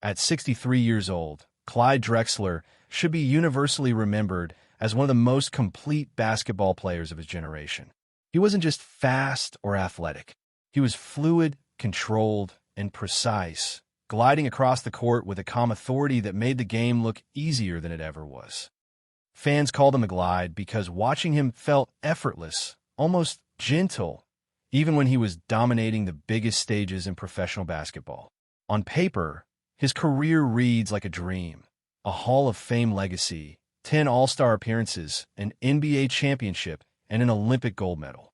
At 63 years old, Clyde Drexler should be universally remembered as one of the most complete basketball players of his generation. He wasn't just fast or athletic. He was fluid, controlled, and precise, gliding across the court with a calm authority that made the game look easier than it ever was. Fans called him a Glide because watching him felt effortless, almost gentle, even when he was dominating the biggest stages in professional basketball. On paper, his career reads like a dream, a Hall of Fame legacy, 10 All-Star appearances, an NBA championship, and an Olympic gold medal.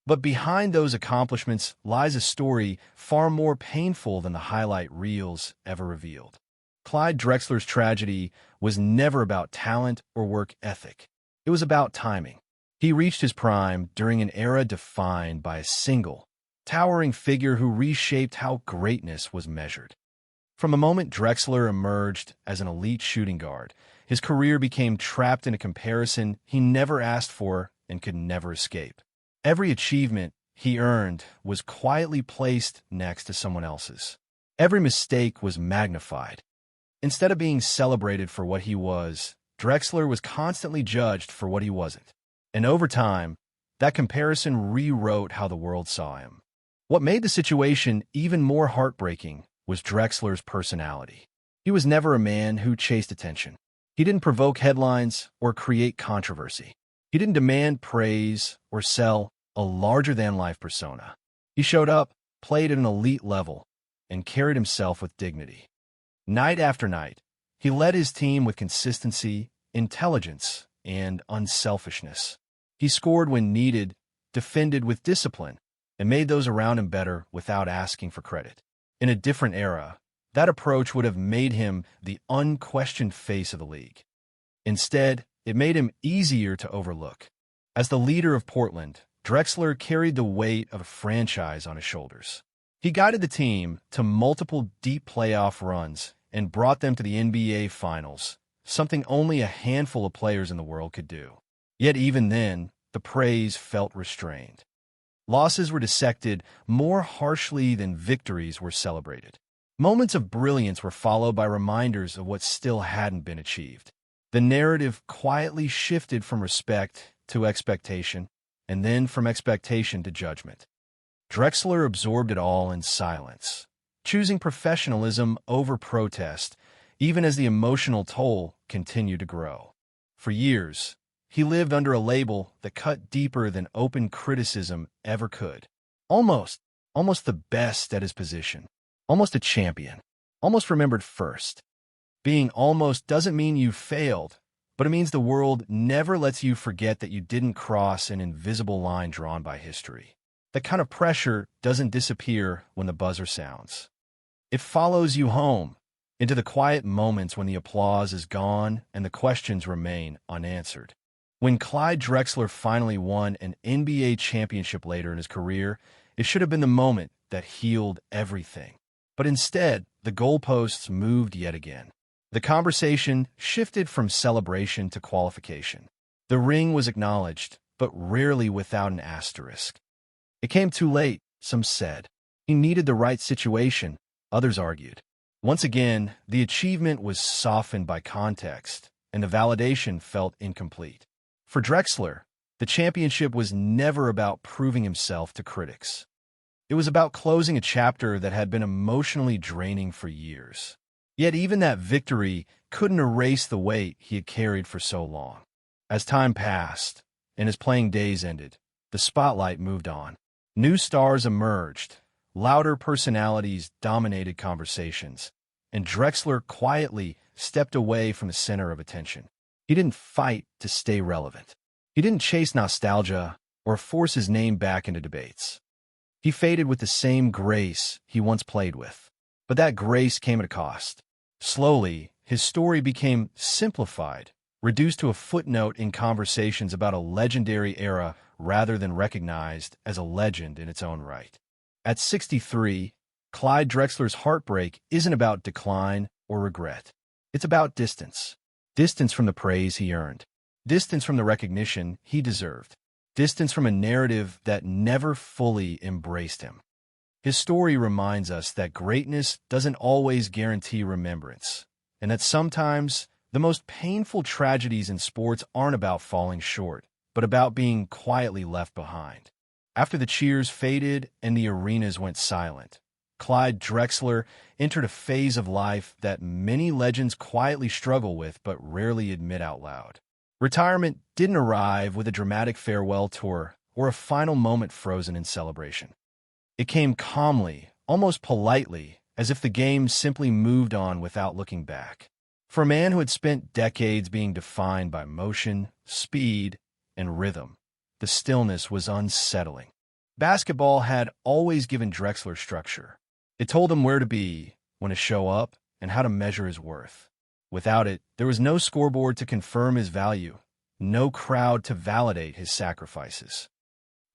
But behind those accomplishments lies a story far more painful than the highlight reels ever revealed. Clyde Drexler's tragedy was never about talent or work ethic. It was about timing. He reached his prime during an era defined by a single, towering figure who reshaped how greatness was measured. From the moment Drexler emerged as an elite shooting guard, his career became trapped in a comparison he never asked for and could never escape. Every achievement he earned was quietly placed next to someone else's. Every mistake was magnified. Instead of being celebrated for what he was, Drexler was constantly judged for what he wasn't. And over time, that comparison rewrote how the world saw him. What made the situation even more heartbreaking was Drexler's personality. He was never a man who chased attention. He didn't provoke headlines or create controversy. He didn't demand praise or sell a larger-than-life persona. He showed up, played at an elite level, and carried himself with dignity. Night after night, he led his team with consistency, intelligence, and unselfishness. He scored when needed, defended with discipline, and made those around him better without asking for credit. In a different era, that approach would have made him the unquestioned face of the league. Instead, it made him easier to overlook. As the leader of Portland, Drexler carried the weight of a franchise on his shoulders. He guided the team to multiple deep playoff runs and brought them to the NBA Finals, something only a handful of players in the world could do. Yet even then, the praise felt restrained. Losses were dissected more harshly than victories were celebrated. Moments of brilliance were followed by reminders of what still hadn't been achieved. The narrative quietly shifted from respect to expectation, and then from expectation to judgment. Drexler absorbed it all in silence, choosing professionalism over protest, even as the emotional toll continued to grow. For years, he lived under a label that cut deeper than open criticism ever could. Almost the best at his position. Almost a champion. Almost remembered first. Being almost doesn't mean you failed, but it means the world never lets you forget that you didn't cross an invisible line drawn by history. That kind of pressure doesn't disappear when the buzzer sounds. It follows you home, into the quiet moments when the applause is gone and the questions remain unanswered. When Clyde Drexler finally won an NBA championship later in his career, it should have been the moment that healed everything. But instead, the goalposts moved yet again. The conversation shifted from celebration to qualification. The ring was acknowledged, but rarely without an asterisk. It came too late, some said. He needed the right situation, others argued. Once again, the achievement was softened by context, and the validation felt incomplete. For Drexler, the championship was never about proving himself to critics. It was about closing a chapter that had been emotionally draining for years. Yet even that victory couldn't erase the weight he had carried for so long. As time passed, and his playing days ended, the spotlight moved on. New stars emerged, louder personalities dominated conversations, and Drexler quietly stepped away from the center of attention. He didn't fight to stay relevant. He didn't chase nostalgia or force his name back into debates. He faded with the same grace he once played with. But that grace came at a cost. Slowly, his story became simplified, reduced to a footnote in conversations about a legendary era rather than recognized as a legend in its own right. At 63, Clyde Drexler's heartbreak isn't about decline or regret. It's about distance. Distance from the praise he earned. Distance from the recognition he deserved. Distance from a narrative that never fully embraced him. His story reminds us that greatness doesn't always guarantee remembrance, and that sometimes the most painful tragedies in sports aren't about falling short, but about being quietly left behind. After the cheers faded and the arenas went silent, Clyde Drexler entered a phase of life that many legends quietly struggle with but rarely admit out loud. Retirement didn't arrive with a dramatic farewell tour or a final moment frozen in celebration. It came calmly, almost politely, as if the game simply moved on without looking back. For a man who had spent decades being defined by motion, speed, and rhythm, the stillness was unsettling. Basketball had always given Drexler structure. It told him where to be, when to show up, and how to measure his worth. Without it, there was no scoreboard to confirm his value, no crowd to validate his sacrifices.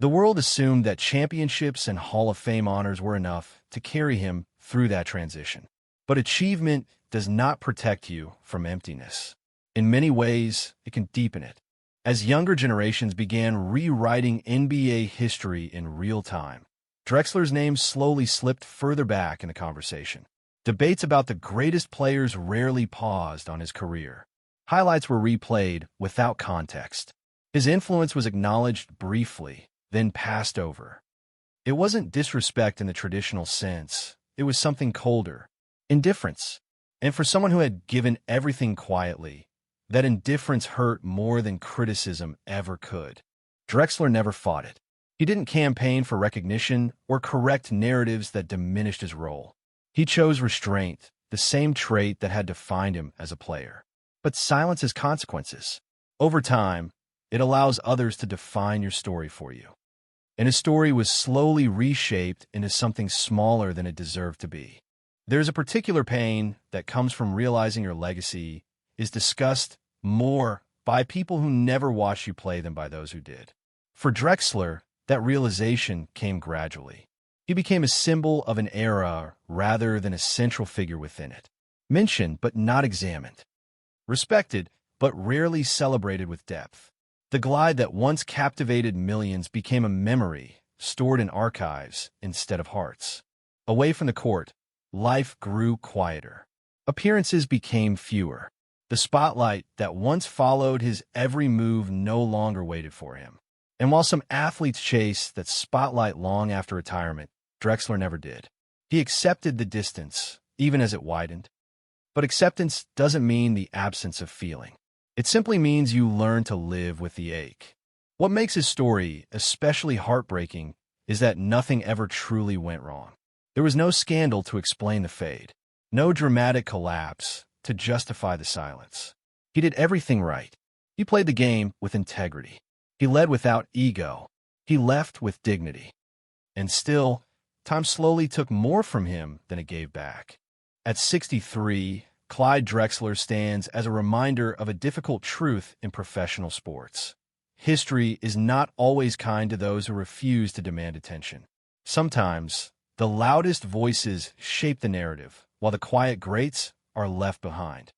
The world assumed that championships and Hall of Fame honors were enough to carry him through that transition. But achievement does not protect you from emptiness. In many ways, it can deepen it. As younger generations began rewriting NBA history in real time, Drexler's name slowly slipped further back in the conversation. Debates about the greatest players rarely paused on his career. Highlights were replayed without context. His influence was acknowledged briefly, then passed over. It wasn't disrespect in the traditional sense. It was something colder, indifference. And for someone who had given everything quietly, that indifference hurt more than criticism ever could. Drexler never fought it. He didn't campaign for recognition or correct narratives that diminished his role. He chose restraint, the same trait that had defined him as a player. But silence has consequences. Over time, it allows others to define your story for you. And his story was slowly reshaped into something smaller than it deserved to be. There's a particular pain that comes from realizing your legacy is discussed more by people who never watched you play than by those who did. For Drexler, that realization came gradually. He became a symbol of an era rather than a central figure within it. Mentioned but not examined. Respected but rarely celebrated with depth. The glide that once captivated millions became a memory stored in archives instead of hearts. Away from the court, life grew quieter. Appearances became fewer. The spotlight that once followed his every move no longer waited for him. And while some athletes chase that spotlight long after retirement, Drexler never did. He accepted the distance, even as it widened. But acceptance doesn't mean the absence of feeling. It simply means you learn to live with the ache. What makes his story especially heartbreaking is that nothing ever truly went wrong. There was no scandal to explain the fade, no dramatic collapse to justify the silence. He did everything right. He played the game with integrity. He led without ego. He left with dignity. And still, time slowly took more from him than it gave back. At 63, Clyde Drexler stands as a reminder of a difficult truth in professional sports. History is not always kind to those who refuse to demand attention. Sometimes, the loudest voices shape the narrative, while the quiet greats are left behind.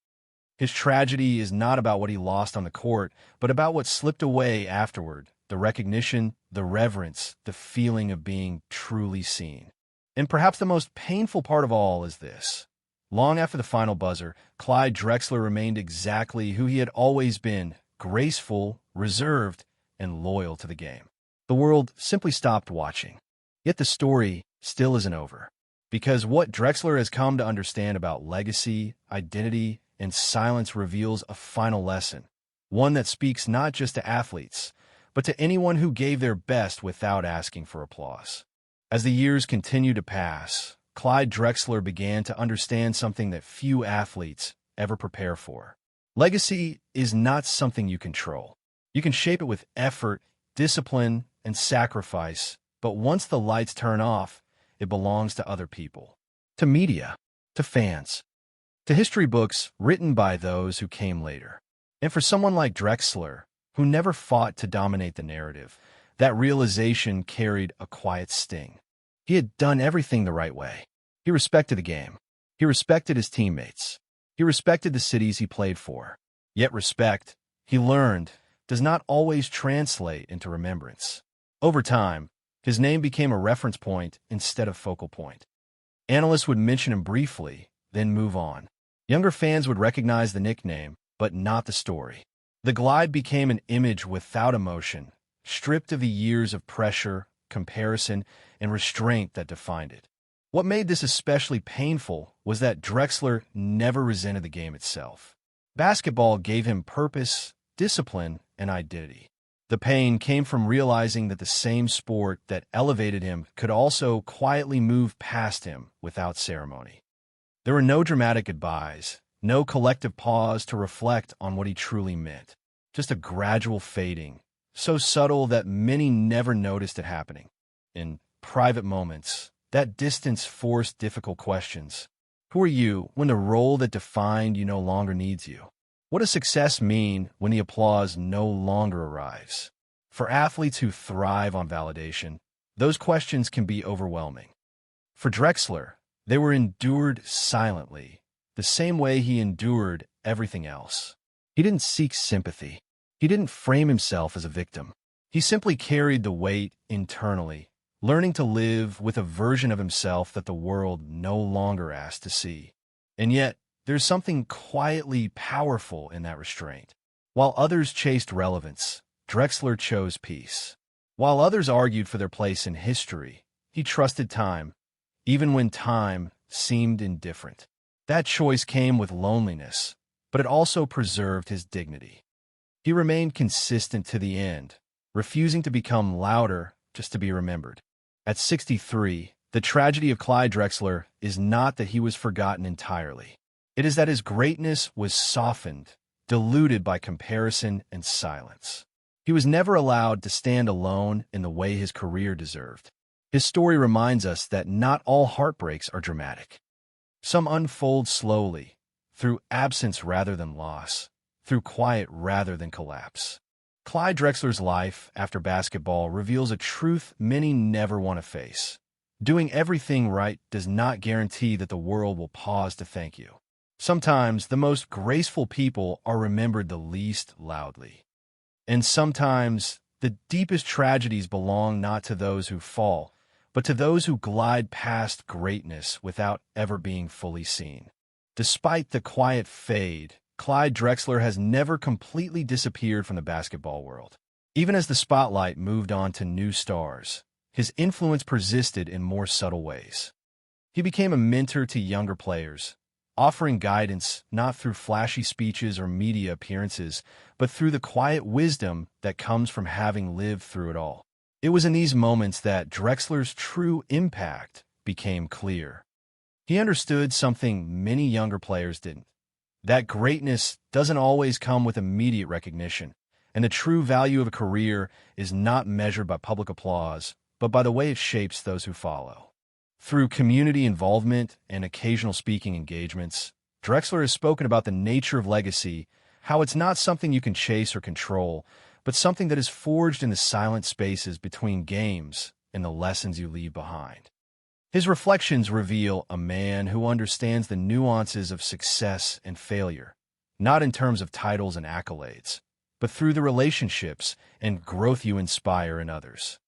His tragedy is not about what he lost on the court, but about what slipped away afterward, the recognition, the reverence, the feeling of being truly seen. And perhaps the most painful part of all is this. Long after the final buzzer, Clyde Drexler remained exactly who he had always been, graceful, reserved, and loyal to the game. The world simply stopped watching. Yet the story still isn't over. Because what Drexler has come to understand about legacy, identity, and silence reveals a final lesson. One that speaks not just to athletes, but to anyone who gave their best without asking for applause. As the years continued to pass, Clyde Drexler began to understand something that few athletes ever prepare for. Legacy is not something you control. You can shape it with effort, discipline, and sacrifice, but once the lights turn off, it belongs to other people, to media, to fans, to history books written by those who came later. And for someone like Drexler, who never fought to dominate the narrative, that realization carried a quiet sting. He had done everything the right way. He respected the game. He respected his teammates. He respected the cities he played for. Yet respect, he learned, does not always translate into remembrance. Over time, His name became a reference point instead of focal point. Analysts would mention him briefly, then move on. Younger fans would recognize the nickname, but not the story. The Glide became an image without emotion, stripped of the years of pressure, comparison, and restraint that defined it. What made this especially painful was that Drexler never resented the game itself. Basketball gave him purpose, discipline, and identity. The pain came from realizing that the same sport that elevated him could also quietly move past him without ceremony. There were no dramatic goodbyes, no collective pause to reflect on what he truly meant. Just a gradual fading, so subtle that many never noticed it happening. In private moments, that distance forced difficult questions. Who are you when the role that defined you no longer needs you? What does success mean when the applause no longer arrives? For athletes who thrive on validation, those questions can be overwhelming. For Drexler, they were endured silently, the same way he endured everything else. He didn't seek sympathy. He didn't frame himself as a victim. He simply carried the weight internally, learning to live with a version of himself that the world no longer asked to see. And yet, there's something quietly powerful in that restraint. While others chased relevance, Drexler chose peace. While others argued for their place in history, he trusted time, even when time seemed indifferent. That choice came with loneliness, but it also preserved his dignity. He remained consistent to the end, refusing to become louder just to be remembered. At 63, the tragedy of Clyde Drexler is not that he was forgotten entirely. It is that his greatness was softened, diluted by comparison and silence. He was never allowed to stand alone in the way his career deserved. His story reminds us that not all heartbreaks are dramatic. Some unfold slowly, through absence rather than loss, through quiet rather than collapse. Clyde Drexler's life after basketball reveals a truth many never want to face. Doing everything right does not guarantee that the world will pause to thank you. Sometimes the most graceful people are remembered the least loudly. And sometimes the deepest tragedies belong not to those who fall, but to those who glide past greatness without ever being fully seen. Despite the quiet fade, Clyde Drexler has never completely disappeared from the basketball world. Even as the spotlight moved on to new stars, his influence persisted in more subtle ways. He became a mentor to younger players, offering guidance not through flashy speeches or media appearances, but through the quiet wisdom that comes from having lived through it all. It was in these moments that Drexler's true impact became clear. He understood something many younger players didn't. That greatness doesn't always come with immediate recognition, and the true value of a career is not measured by public applause, but by the way it shapes those who follow. Through community involvement and occasional speaking engagements, Drexler has spoken about the nature of legacy, how it's not something you can chase or control, but something that is forged in the silent spaces between games and the lessons you leave behind. His reflections reveal a man who understands the nuances of success and failure, not in terms of titles and accolades, but through the relationships and growth you inspire in others.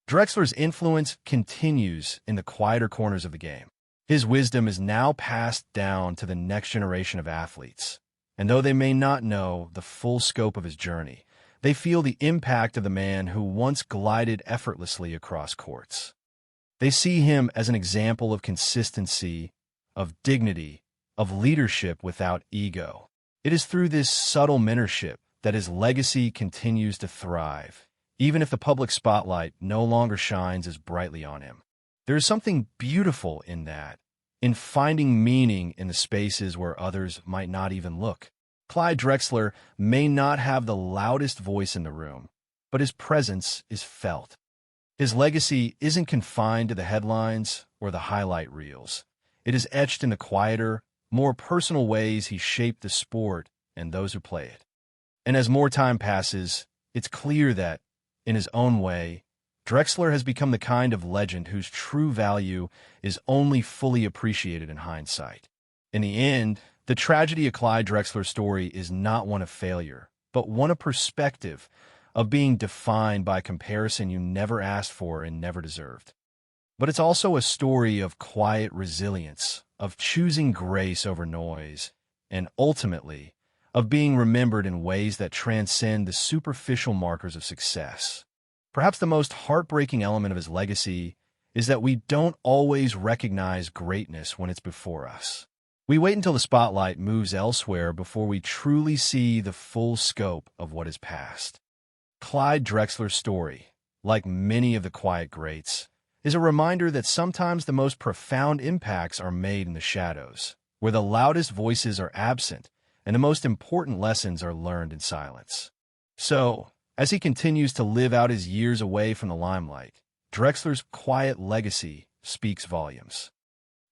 Drexler's influence continues in the quieter corners of the game. His wisdom is now passed down to the next generation of athletes, and though they may not know the full scope of his journey, they feel the impact of the man who once glided effortlessly across courts. They see him as an example of consistency, of dignity, of leadership without ego. It is through this subtle mentorship that his legacy continues to thrive, even if the public spotlight no longer shines as brightly on him. There is something beautiful in that, in finding meaning in the spaces where others might not even look. Clyde Drexler may not have the loudest voice in the room, but his presence is felt. His legacy isn't confined to the headlines or the highlight reels. It is etched in the quieter, more personal ways he shaped the sport and those who play it. And as more time passes, it's clear that, in his own way, Drexler has become the kind of legend whose true value is only fully appreciated in hindsight. In the end, the tragedy of Clyde Drexler's story is not one of failure, but one of perspective, of being defined by comparison you never asked for and never deserved. But it's also a story of quiet resilience, of choosing grace over noise, and ultimately, of being remembered in ways that transcend the superficial markers of success. Perhaps the most heartbreaking element of his legacy is that we don't always recognize greatness when it's before us. We wait until the spotlight moves elsewhere before we truly see the full scope of what is past. Clyde Drexler's story, like many of the quiet greats, is a reminder that sometimes the most profound impacts are made in the shadows, where the loudest voices are absent and the most important lessons are learned in silence. So, as he continues to live out his years away from the limelight, Drexler's quiet legacy speaks volumes.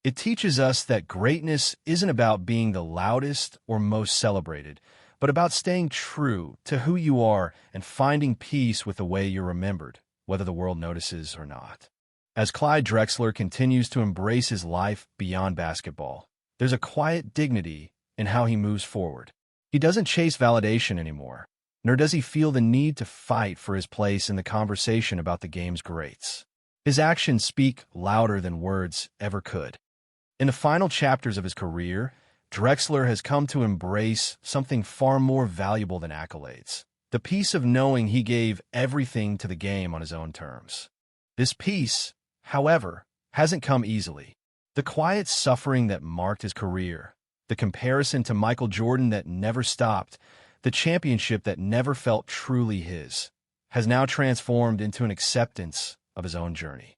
It teaches us that greatness isn't about being the loudest or most celebrated, but about staying true to who you are and finding peace with the way you're remembered, whether the world notices or not. As Clyde Drexler continues to embrace his life beyond basketball, there's a quiet dignity in how he moves forward. He doesn't chase validation anymore, nor does he feel the need to fight for his place in the conversation about the game's greats. His actions speak louder than words ever could. In the final chapters of his career, Drexler has come to embrace something far more valuable than accolades: the peace of knowing he gave everything to the game on his own terms. This peace, however, hasn't come easily. The quiet suffering that marked his career, the comparison to Michael Jordan that never stopped, the championship that never felt truly his, has now transformed into an acceptance of his own journey.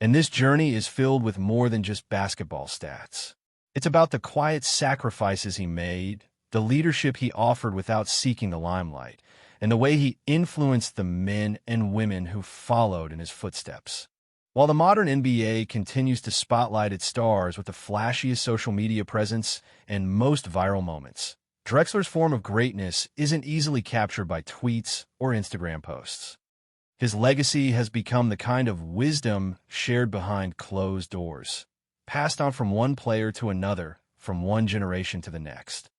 And this journey is filled with more than just basketball stats. It's about the quiet sacrifices he made, the leadership he offered without seeking the limelight, and the way he influenced the men and women who followed in his footsteps. While the modern NBA continues to spotlight its stars with the flashiest social media presence and most viral moments, Drexler's form of greatness isn't easily captured by tweets or Instagram posts. His legacy has become the kind of wisdom shared behind closed doors, passed on from one player to another, from one generation to the next.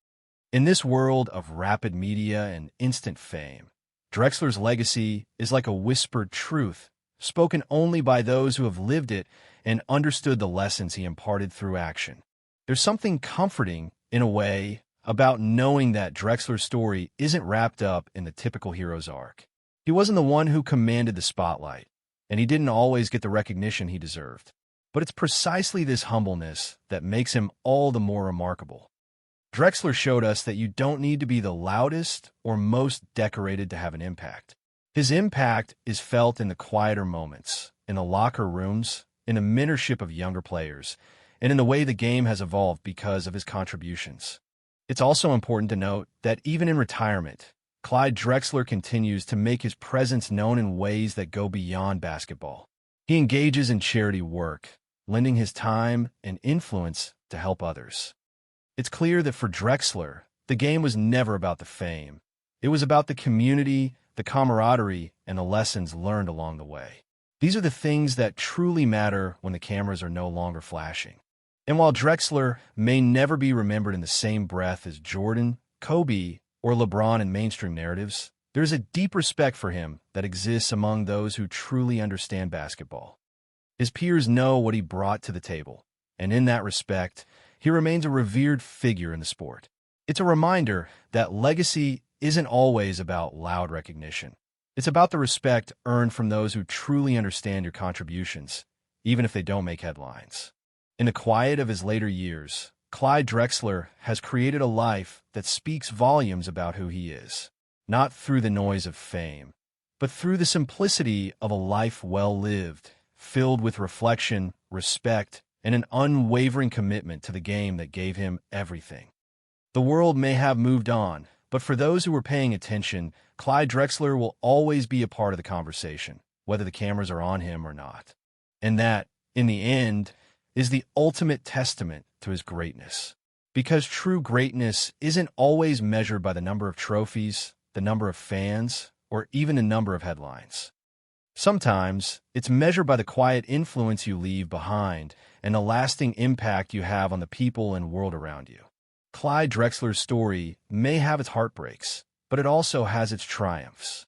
In this world of rapid media and instant fame, Drexler's legacy is like a whispered truth, spoken only by those who have lived it and understood the lessons he imparted through action. There's something comforting, in a way, about knowing that Drexler's story isn't wrapped up in the typical hero's arc. He wasn't the one who commanded the spotlight, and he didn't always get the recognition he deserved. But it's precisely this humbleness that makes him all the more remarkable. Drexler showed us that you don't need to be the loudest or most decorated to have an impact. His impact is felt in the quieter moments, in the locker rooms, in the mentorship of younger players, and in the way the game has evolved because of his contributions. It's also important to note that even in retirement, Clyde Drexler continues to make his presence known in ways that go beyond basketball. He engages in charity work, lending his time and influence to help others. It's clear that for Drexler, the game was never about the fame. It was about the community, the camaraderie, and the lessons learned along the way. These are the things that truly matter when the cameras are no longer flashing. And while Drexler may never be remembered in the same breath as Jordan, Kobe, or LeBron in mainstream narratives, there's a deep respect for him that exists among those who truly understand basketball. His peers know what he brought to the table, and in that respect, he remains a revered figure in the sport. It's a reminder that legacy isn't always about loud recognition. It's about the respect earned from those who truly understand your contributions, even if they don't make headlines. In the quiet of his later years, Clyde Drexler has created a life that speaks volumes about who he is, not through the noise of fame, but through the simplicity of a life well lived, filled with reflection, respect, and an unwavering commitment to the game that gave him everything. The world may have moved on, but for those who were paying attention, Clyde Drexler will always be a part of the conversation, whether the cameras are on him or not. And that, in the end, is the ultimate testament to his greatness. Because true greatness isn't always measured by the number of trophies, the number of fans, or even the number of headlines. Sometimes, it's measured by the quiet influence you leave behind and the lasting impact you have on the people and world around you. Clyde Drexler's story may have its heartbreaks, but it also has its triumphs.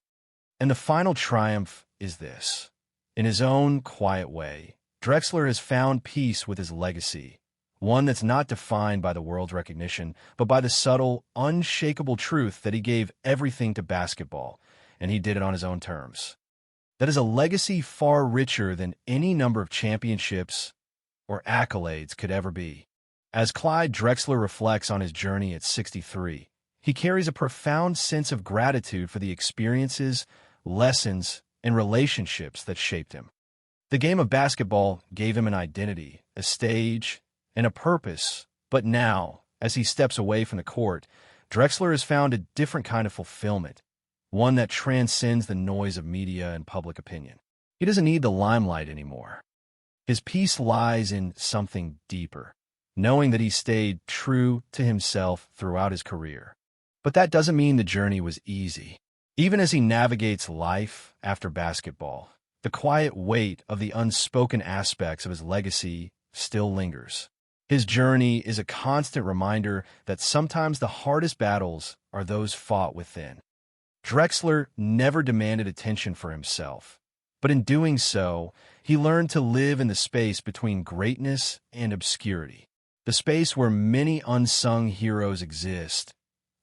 And the final triumph is this. In his own quiet way, Drexler has found peace with his legacy, one that's not defined by the world's recognition, but by the subtle, unshakable truth that he gave everything to basketball, and he did it on his own terms. That is a legacy far richer than any number of championships or accolades could ever be. As Clyde Drexler reflects on his journey at 63, he carries a profound sense of gratitude for the experiences, lessons, and relationships that shaped him. The game of basketball gave him an identity, a stage, and a purpose, but now, as he steps away from the court, Drexler has found a different kind of fulfillment, one that transcends the noise of media and public opinion. He doesn't need the limelight anymore. His peace lies in something deeper, knowing that he stayed true to himself throughout his career. But that doesn't mean the journey was easy. Even as he navigates life after basketball, the quiet weight of the unspoken aspects of his legacy still lingers. His journey is a constant reminder that sometimes the hardest battles are those fought within. Drexler never demanded attention for himself, but in doing so, he learned to live in the space between greatness and obscurity, the space where many unsung heroes exist,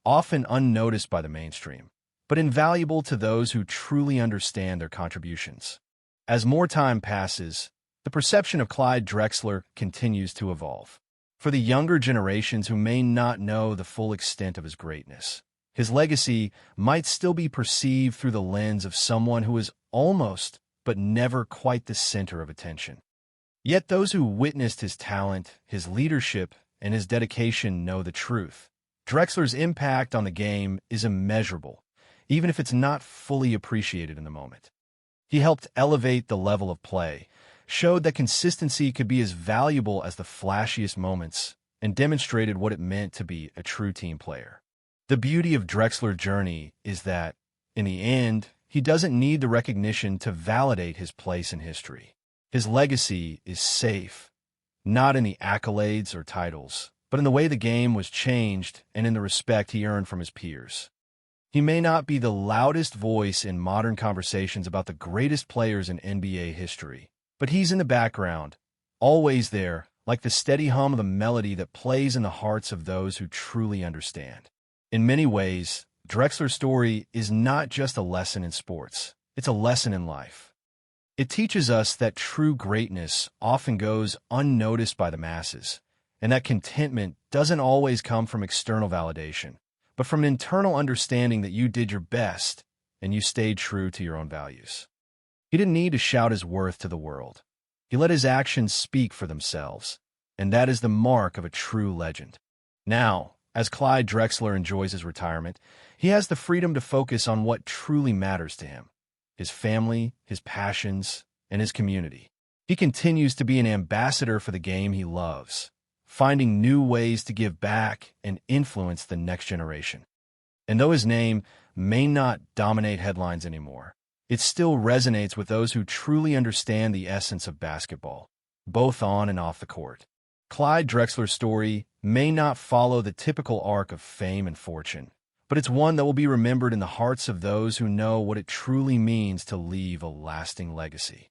often unnoticed by the mainstream, but invaluable to those who truly understand their contributions. As more time passes, the perception of Clyde Drexler continues to evolve. For the younger generations who may not know the full extent of his greatness, his legacy might still be perceived through the lens of someone who is almost, but never quite the center of attention. Yet those who witnessed his talent, his leadership, and his dedication know the truth. Drexler's impact on the game is immeasurable, even if it's not fully appreciated in the moment. He helped elevate the level of play, showed that consistency could be as valuable as the flashiest moments, and demonstrated what it meant to be a true team player. The beauty of Drexler's journey is that, in the end, he doesn't need the recognition to validate his place in history. His legacy is safe, not in the accolades or titles, but in the way the game was changed and in the respect he earned from his peers. He may not be the loudest voice in modern conversations about the greatest players in NBA history, but he's in the background, always there, like the steady hum of the melody that plays in the hearts of those who truly understand. In many ways, Drexler's story is not just a lesson in sports, it's a lesson in life. It teaches us that true greatness often goes unnoticed by the masses, and that contentment doesn't always come from external validation, but from an internal understanding that you did your best and you stayed true to your own values. He didn't need to shout his worth to the world. He let his actions speak for themselves, and that is the mark of a true legend. Now, as Clyde Drexler enjoys his retirement, he has the freedom to focus on what truly matters to him: his family, his passions, and his community. He continues to be an ambassador for the game he loves, finding new ways to give back and influence the next generation. And though his name may not dominate headlines anymore, it still resonates with those who truly understand the essence of basketball, both on and off the court. Clyde Drexler's story may not follow the typical arc of fame and fortune, but it's one that will be remembered in the hearts of those who know what it truly means to leave a lasting legacy.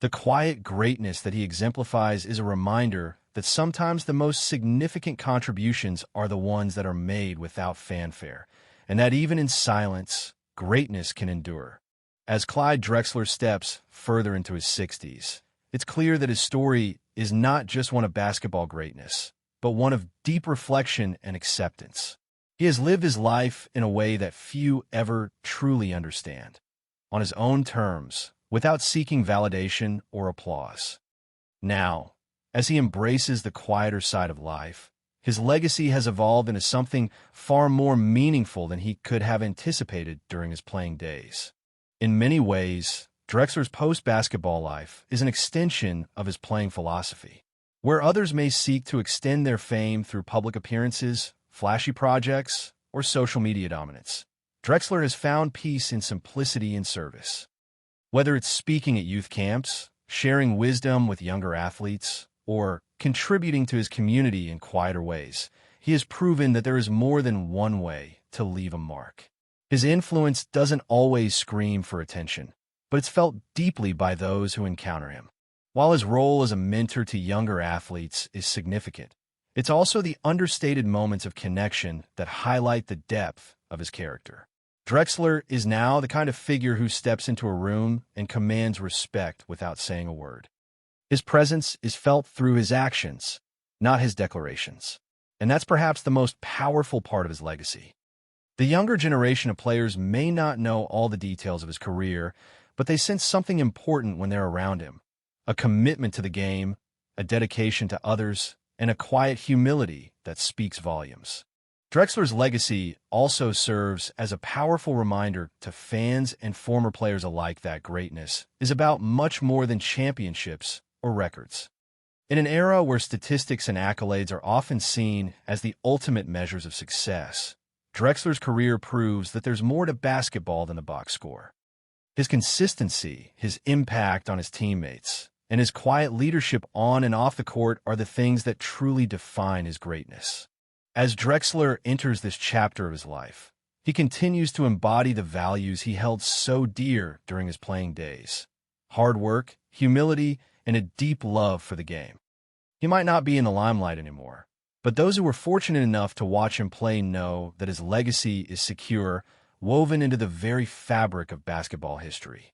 The quiet greatness that he exemplifies is a reminder that sometimes the most significant contributions are the ones that are made without fanfare, and that even in silence, greatness can endure. As Clyde Drexler steps further into his 60s, it's clear that his story is not just one of basketball greatness, but one of deep reflection and acceptance. He has lived his life in a way that few ever truly understand, on his own terms, without seeking validation or applause. Now, as he embraces the quieter side of life, his legacy has evolved into something far more meaningful than he could have anticipated during his playing days. In many ways, Drexler's post-basketball life is an extension of his playing philosophy. Where others may seek to extend their fame through public appearances, flashy projects, or social media dominance, Drexler has found peace in simplicity and service. Whether it's speaking at youth camps, sharing wisdom with younger athletes, or contributing to his community in quieter ways, he has proven that there is more than one way to leave a mark. His influence doesn't always scream for attention, but it's felt deeply by those who encounter him. While his role as a mentor to younger athletes is significant, it's also the understated moments of connection that highlight the depth of his character. Drexler is now the kind of figure who steps into a room and commands respect without saying a word. His presence is felt through his actions, not his declarations. And that's perhaps the most powerful part of his legacy. The younger generation of players may not know all the details of his career, but they sense something important when they're around him. A commitment to the game, a dedication to others, and a quiet humility that speaks volumes. Drexler's legacy also serves as a powerful reminder to fans and former players alike that greatness is about much more than championships or records. In an era where statistics and accolades are often seen as the ultimate measures of success, Drexler's career proves that there's more to basketball than the box score. His consistency, his impact on his teammates, and his quiet leadership on and off the court are the things that truly define his greatness. As Drexler enters this chapter of his life, he continues to embody the values he held so dear during his playing days: hard work, humility, and a deep love for the game. He might not be in the limelight anymore, but those who were fortunate enough to watch him play know that his legacy is secure, woven into the very fabric of basketball history.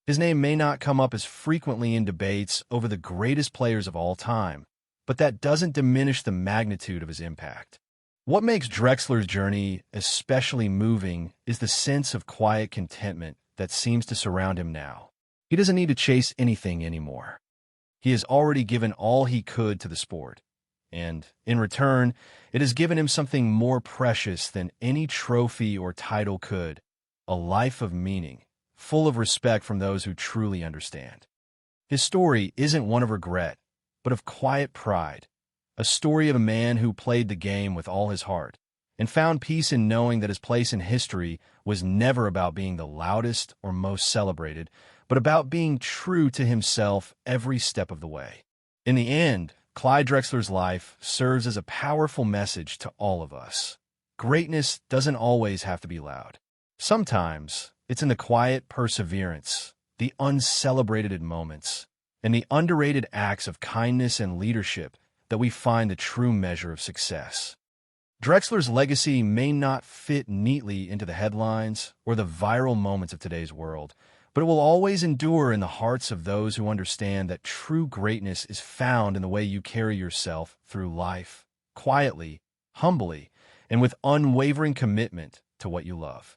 His name may not come up as frequently in debates over the greatest players of all time, but that doesn't diminish the magnitude of his impact. What makes Drexler's journey especially moving is the sense of quiet contentment that seems to surround him now. He doesn't need to chase anything anymore. He has already given all he could to the sport, and, in return, it has given him something more precious than any trophy or title could: a life of meaning, full of respect from those who truly understand. His story isn't one of regret, but of quiet pride, a story of a man who played the game with all his heart and found peace in knowing that his place in history was never about being the loudest or most celebrated, but about being true to himself every step of the way. In the end, Clyde Drexler's life serves as a powerful message to all of us. Greatness doesn't always have to be loud. Sometimes it's in the quiet perseverance, the uncelebrated moments, and the underrated acts of kindness and leadership that we find the true measure of success. Drexler's legacy may not fit neatly into the headlines or the viral moments of today's world, but it will always endure in the hearts of those who understand that true greatness is found in the way you carry yourself through life, quietly, humbly, and with unwavering commitment to what you love.